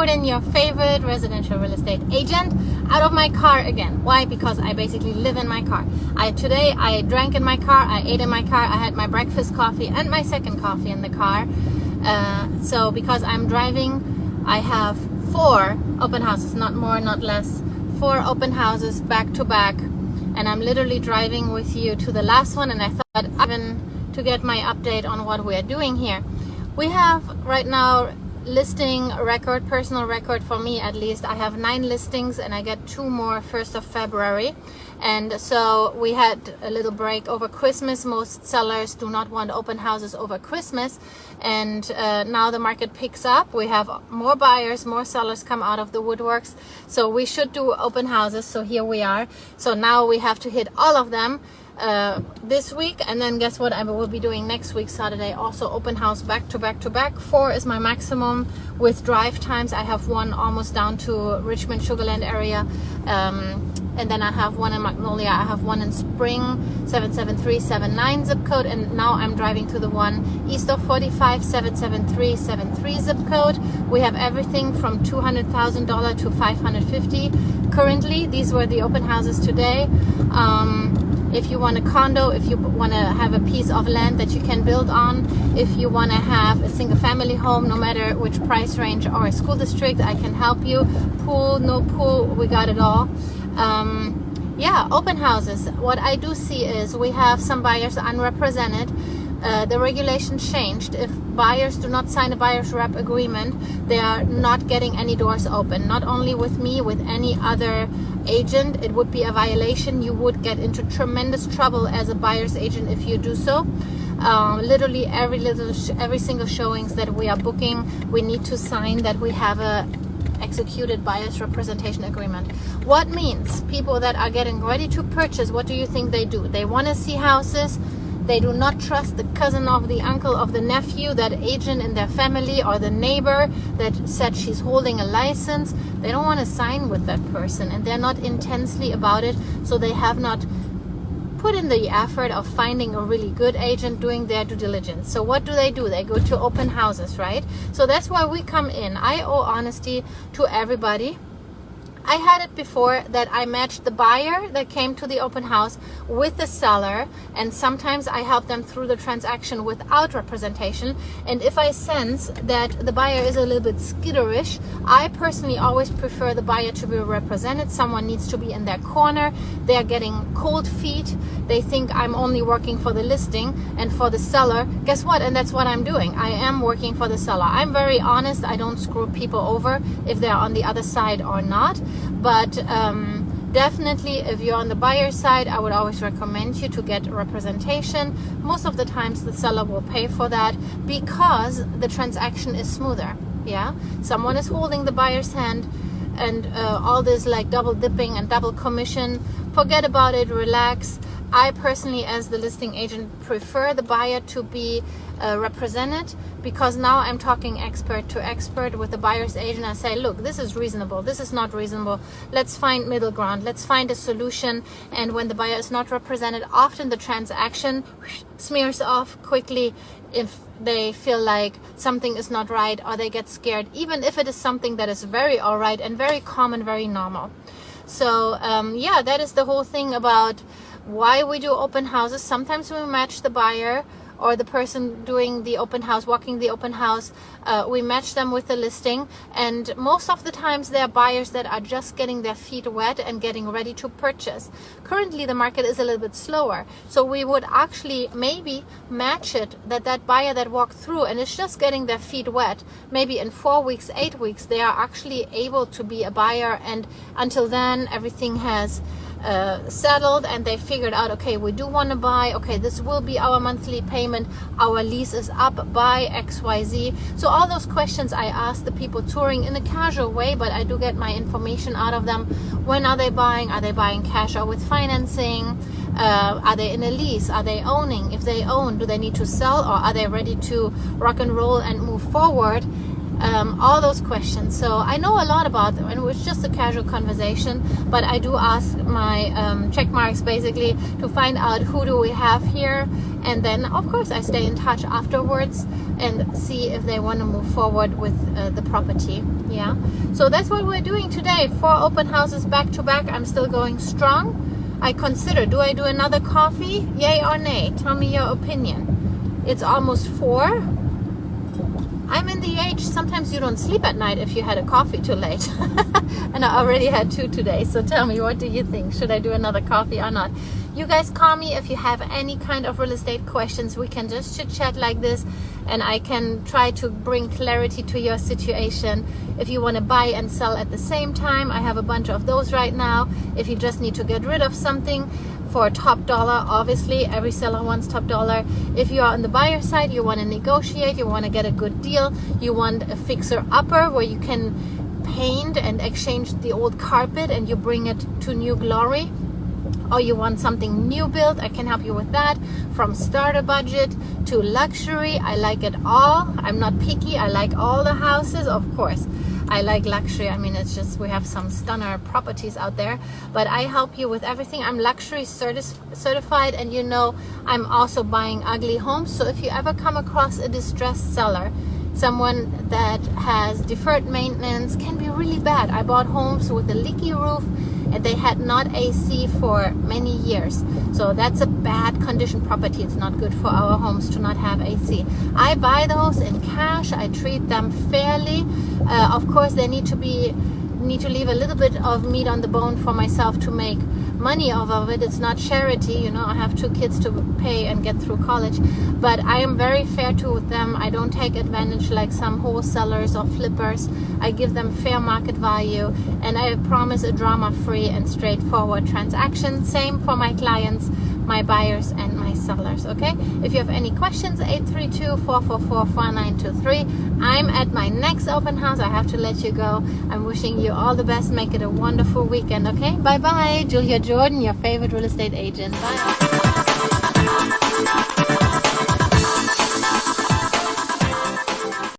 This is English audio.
Jordan, your favorite residential real estate agent, out of my car again. Why? Because I basically live in my car. Today I drank in my car, I ate in my car, I had my breakfast coffee and my second coffee in the car. So because I'm driving, I have 4 open houses, not more, not less. 4 open houses back to back, and I'm literally driving with you to the last one, and I thought even to get my update on what we are doing here. We have right now listing record, personal record for me at least. I have 9 listings and I get 2 more 1st of February. And so we had a little break over Christmas. Most sellers do not want open houses over Christmas. And now the market picks up. We have more buyers, more sellers come out of the woodworks. So we should do open houses. So here we are. So now we have to hit all of them this week, and then guess what I will be doing next week, Saturday, also open house back to back to back. 4 is my maximum with drive times. I have one almost down to Richmond Sugarland area, and then I have one in Magnolia, I have one in Spring, 77379 zip code, and now I'm driving to the one east of 45, 77373 zip code. We have everything from $200,000 to $550 currently. These were the open houses today. If you want a condo, if you want to have a piece of land that you can build on, if you want to have a single family home, no matter which price range or a school district, I can help you. Pool, no pool, we got it all. Yeah, open houses. What I do see is we have some buyers unrepresented. The regulation changed. If buyers do not sign a buyer's rep agreement, they are not getting any doors open. Not only with me, with any other agent, it would be a violation. You would get into tremendous trouble as a buyer's agent if you do so. Literally every single showings that we are booking, we need to sign that we have a executed buyer's representation agreement. What means people that are getting ready to purchase, what do you think they do? They want to see houses. They do not trust the cousin of the uncle of the nephew, that agent in their family, or the neighbor that said she's holding a license. They don't want to sign with that person, and they're not intensely about it, so they have not put in the effort of finding a really good agent, doing their due diligence. So what do? They go to open houses, right? So that's why we come in. I owe honesty to everybody. I had it before that I matched the buyer that came to the open house with the seller, and sometimes I help them through the transaction without representation. And if I sense that the buyer is a little bit skitterish, I personally always prefer the buyer to be represented. Someone needs to be in their corner. They are getting cold feet. They think I'm only working for the listing and for the seller. Guess what? And that's what I'm doing. I am working for the seller. I'm very honest. I don't screw people over if they're on the other side or not. But definitely, if you're on the buyer side, I would always recommend you to get representation. Most of the times the seller will pay for that because the transaction is smoother. Yeah, someone is holding the buyer's hand, and all this like double dipping and double commission, forget about it, relax. I personally, as the listing agent, prefer the buyer to be represented, because now I'm talking expert to expert with the buyer's agent. I say, look, this is reasonable, this is not reasonable, let's find middle ground, let's find a solution. And when the buyer is not represented, often the transaction smears off quickly if they feel like something is not right, or they get scared, even if it is something that is very all right and very common, very normal. So yeah, that is the whole thing about why we do open houses. Sometimes we match the buyer or the person doing the open house, walking the open house, we match them with the listing. And most of the times they are buyers that are just getting their feet wet and getting ready to purchase. Currently the market is a little bit slower, so we would actually maybe match it that buyer that walked through and is just getting their feet wet, maybe in 4 weeks, 8 weeks, they are actually able to be a buyer. And until then everything has settled and they figured out, okay, we do want to buy, okay, this will be our monthly payment, our lease is up by XYZ. So all those questions I ask the people touring in a casual way, but I do get my information out of them. When are they buying? Are they buying cash or with financing? Are they in a lease? Are they owning? If they own, do they need to sell, or are they ready to rock and roll and move forward? all those questions. So I know a lot about them, and it was just a casual conversation, but I do ask my check marks basically to find out who do we have here, and then of course I stay in touch afterwards and see if they want to move forward with the property. Yeah, so that's what we're doing today. 4 open houses back to back. I'm still going strong. I consider, do I do another coffee? Yay or nay? Tell me your opinion. It's almost 4. I'm in the age, sometimes you don't sleep at night if you had a coffee too late. And I already had 2 today. So tell me, what do you think? Should I do another coffee or not? You guys call me if you have any kind of real estate questions. We can just chit chat like this, and I can try to bring clarity to your situation. If you want to buy and sell at the same time, I have a bunch of those right now. If you just need to get rid of something for top dollar, obviously every seller wants top dollar. If you are on the buyer side, you want to negotiate, you want to get a good deal, you want a fixer upper where you can paint and exchange the old carpet and you bring it to new glory, or you want something new built, I can help you with that. From starter budget to luxury, I like it all. I'm not picky. I like all the houses, of course. I like luxury. I mean, it's just, we have some stunner properties out there, but I help you with everything. I'm luxury certified, and you know, I'm also buying ugly homes. So if you ever come across a distressed seller, someone that has deferred maintenance, can be really bad. I bought homes with a leaky roof and they had not AC for many years. So that's a bad condition property. It's not good for our homes to not have AC. I buy those in cash. I treat them fairly. Of course, they need to leave a little bit of meat on the bone for myself to make money off of it. It's not charity, you know. I have 2 kids to pay and get through college, but I am very fair to them. I don't take advantage like some wholesalers or flippers. I give them fair market value, and I promise a drama-free and straightforward transaction. Same for my clients, my buyers and my sellers. Okay, if you have any questions, 832-444-4923. I'm at my next open house. I have to let you go. I'm wishing you all the best. Make it a wonderful weekend. Okay, bye bye. Julia Jordan, your favorite real estate agent. Bye.